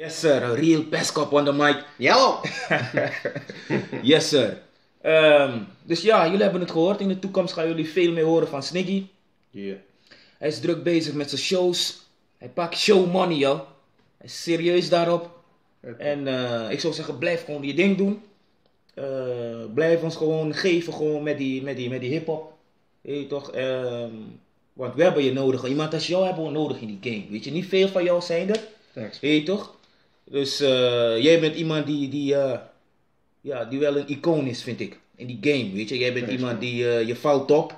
Yes sir, a real Peskop on the mic. Yo! Yes sir. Dus ja, jullie hebben het gehoord. In de toekomst gaan jullie veel meer horen van Sniggy. Yeah. Hij is druk bezig met zijn shows. Hij pakt show money, joh. Hij is serieus daarop. En ik zou zeggen, blijf gewoon je ding doen. Blijf ons gewoon geven gewoon met die hip-hop. Weet je toch? Want we hebben je nodig. Iemand als jou hebben we nodig in die game. Weet je, niet veel van jou zijn er. Thanks. Weet je toch? Dus jij bent iemand die wel een icoon is, vind ik. In die game, weet je. Jij bent iemand die, je valt op.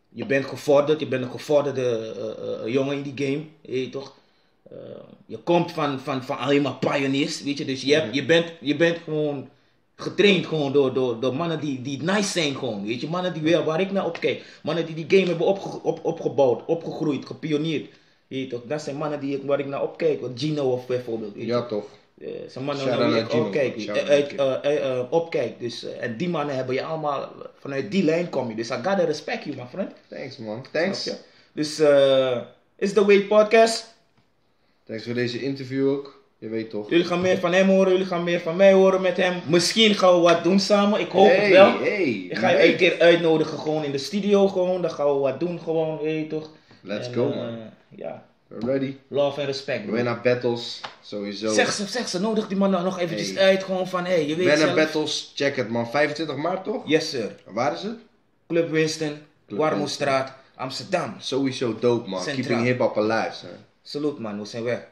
Je bent gevorderd. Je bent een gevorderde jongen in die game. Weet je toch? Je komt van alleen maar pioneers, weet je. Dus je bent gewoon getraind gewoon door mannen die nice zijn gewoon. Weet je. Mannen waar ik naar opkijk. Mannen die game hebben opgebouwd, opgegroeid, gepioneerd. Weet je toch? Dat zijn mannen waar ik naar opkijk. Gino of bijvoorbeeld. Weet je. Ja, toch. Zijn mannen waar ik opkijk. Dus, en die mannen hebben je allemaal, vanuit die lijn kom je. Dus I gotta respect you, my friend. Thanks, man. Thanks. Okay. Dus, is The Way Podcast. Thanks voor deze interview ook. Je weet toch. Jullie gaan meer van hem horen, jullie gaan meer van mij horen met hem. Misschien gaan we wat doen samen, ik hoop het wel. Ik ga je een keer uitnodigen gewoon in de studio gewoon. Dan gaan we wat doen gewoon, weet je toch. Let's go, man. Ja. We're ready. Love en respect. We naar battles, sowieso. Zeg ze, nodig die man nog eventjes uit gewoon van, hey, je weet zelf. Naar battles, check het man. 25 maart toch? Yes sir. Waar is het? Club Winston, Warmoestraat, Amsterdam. Sowieso dope man. Centraal. Keeping hip-hop alive, man. Salute man, we zijn weg.